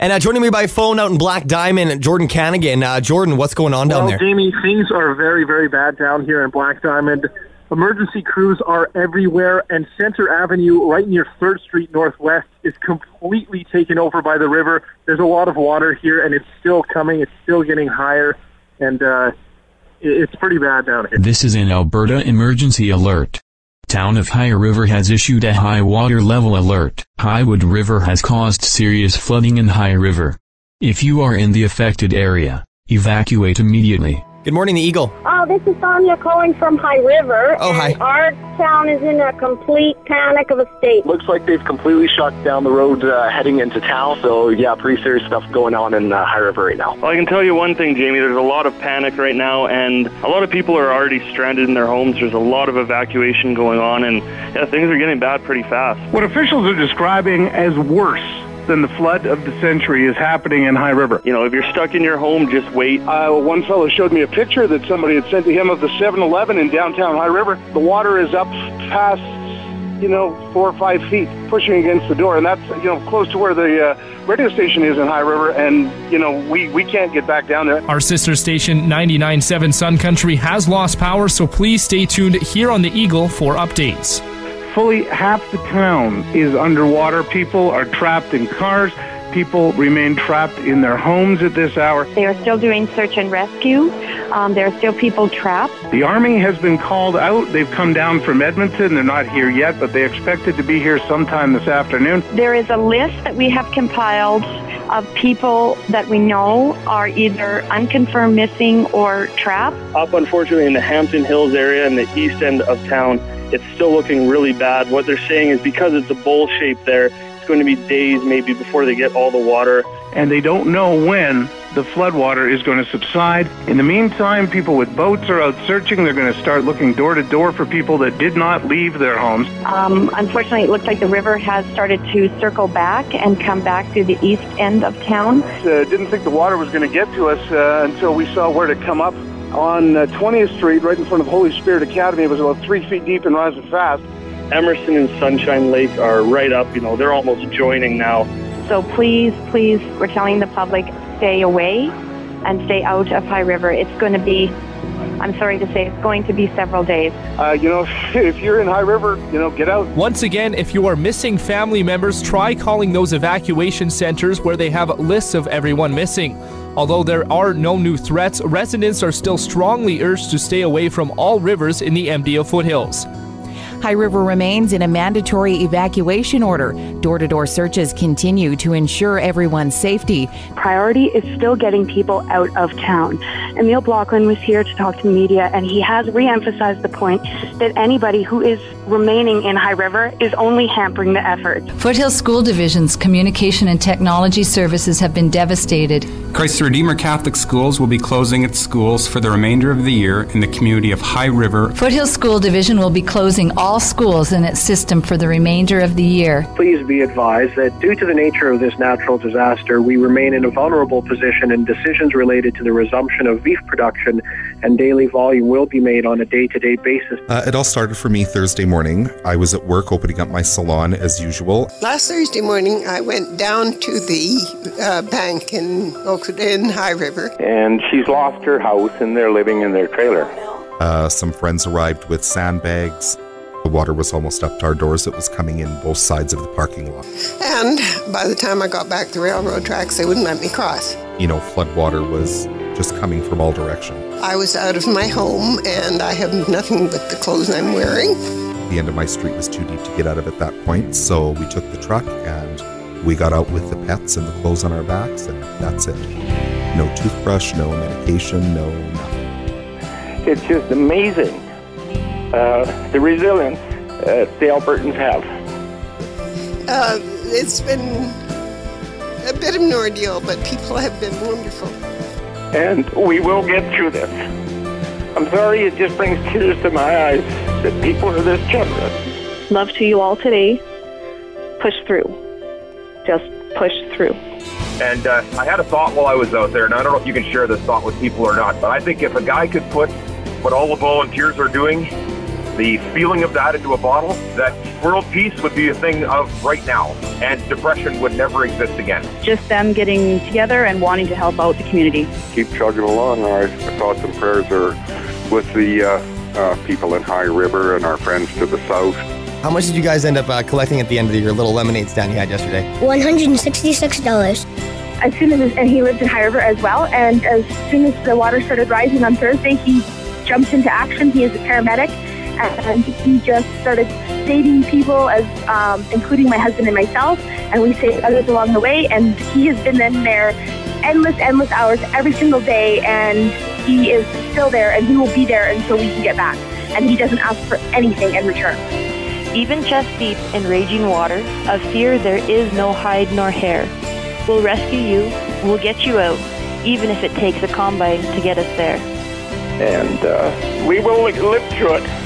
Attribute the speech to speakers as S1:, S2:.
S1: And joining me by phone out in Black Diamond, Jordan Kanygin. Jordan, what's going on down there?
S2: Jayme, things are very, very bad down here in Black Diamond. Emergency crews are everywhere, and Center Avenue, right near 3rd Street Northwest, is completely taken over by the river. There's a lot of water here, and it's still coming. It's still getting higher, and it's pretty bad down here.
S3: This is an Alberta emergency alert. Town of High River has issued a high water level alert. Highwood River has caused serious flooding in High River. If you are in the affected area, evacuate immediately.
S1: Good morning, the Eagle.
S4: This is Sonia calling from High River.
S1: Oh, hi.
S4: Our town is in a complete panic of a state.
S2: Looks like they've completely shut down the road heading into town, so yeah, pretty serious stuff going on in High River right now.
S5: Well, I can tell you one thing, Jayme, there's a lot of panic right now, and a lot of people are already stranded in their homes. There's a lot of evacuation going on, and yeah, things are getting bad pretty fast.
S6: What officials are describing as worse than the flood of the century is happening in High River.
S5: You know, if you're stuck in your home, just wait.
S6: One fellow showed me a picture that somebody had sent to him of the 7-Eleven in downtown High River. The water is up past, 4 or 5 feet, pushing against the door, and that's, close to where the radio station is in High River, and, we can't get back down there.
S7: Our sister station, 99.7 Sun Country, has lost power, so please stay tuned here on the Eagle for updates.
S6: Fully half the town is underwater. People are trapped in cars. People remain trapped in their homes at this hour.
S4: They are still doing search and rescue. There are still people trapped.
S6: The Army has been called out. They've come down from Edmonton. They're not here yet, but they expected to be here sometime this afternoon.
S4: There is a list that we have compiled of people that we know are either unconfirmed missing or trapped.
S5: Up, unfortunately, in the Hampton Hills area and the east end of town, it's still looking really bad. What they're saying is because it's a bowl shape there, it's going to be days maybe before they get all the water.
S6: And they don't know when the floodwater is going to subside. In the meantime, people with boats are out searching. They're going to start looking door to door for people that did not leave their homes.
S4: Unfortunately, it looks like the river has started to circle back and come back through the east end of town.
S6: Didn't think the water was going to get to us until we saw where to come up. On 20th Street, right in front of Holy Spirit Academy, it was about 3 feet deep and rising fast.
S5: Emerson and Sunshine Lake are right up, they're almost joining now.
S4: So please, we're telling the public, stay away and stay out of High River. It's going to be, I'm sorry to say, it's going to be several days.
S6: If you're in High River, get out.
S7: Once again, if you are missing family members, try calling those evacuation centers where they have lists of everyone missing. Although there are no new threats, residents are still strongly urged to stay away from all rivers in the MDO foothills.
S8: High River remains in a mandatory evacuation order. Door-to-door searches continue to ensure everyone's safety.
S9: Priority is still getting people out of town. Emil Blockland was here to talk to the media, and he has re-emphasized the point that anybody who is remaining in High River is only hampering the effort.
S10: Foothills School Division's communication and technology services have been devastated.
S11: Christ the Redeemer Catholic Schools will be closing its schools for the remainder of the year in the community of High River.
S10: Foothills School Division will be closing all schools in its system for the remainder of the year.
S2: Please be advised that due to the nature of this natural disaster, we remain in a vulnerable position, and decisions related to the resumption of beef production and daily volume will be made on a day-to-day basis.
S12: It all started for me Thursday morning. I was at work opening up my salon as usual.
S13: Last Thursday morning, I went down to the bank in High River.
S14: And she's lost her house, and they're living in their trailer.
S12: Some friends arrived with sandbags. The water was almost up to our doors. It was coming in both sides of the parking lot.
S13: And by the time I got back to the railroad tracks, they wouldn't let me cross.
S12: Floodwater was just coming from all directions.
S13: I was out of my home, and I have nothing but the clothes I'm wearing.
S12: The end of my street was too deep to get out of at that point, so we took the truck and we got out with the pets and the clothes on our backs, and that's it. No toothbrush, no medication, no nothing.
S14: It's just amazing the resilience the Albertans have.
S13: It's been a bit of an ordeal, but people have been wonderful.
S14: And we will get through this. I'm sorry, it just brings tears to my eyes that people are this generous.
S9: Love to you all today. Push through. Just push through.
S15: And I had a thought while I was out there, and I don't know if you can share this thought with people or not, but I think if a guy could put what all the volunteers are doing the feeling of that into a bottle, that world peace would be a thing of right now, and depression would never exist again.
S16: Just them getting together and wanting to help out the community.
S17: Keep chugging along. Our thoughts and prayers are with the people in High River and our friends to the south.
S1: How much did you guys end up collecting at the end of your little lemonade stand you had yesterday?
S18: $166.
S19: As soon as, and he lives in High River as well, and as soon as the water started rising on Thursday, he jumped into action. He is a paramedic, and he just started saving people, as including my husband and myself, and we saved others along the way, and he has been in there endless hours every single day, and he is still there, and he will be there until we can get back, and he doesn't ask for anything in return.
S4: Even chest deep in raging water, of fear there is no hide nor hair. We'll rescue you, we'll get you out, even if it takes a combine to get us there.
S14: And we will live through it.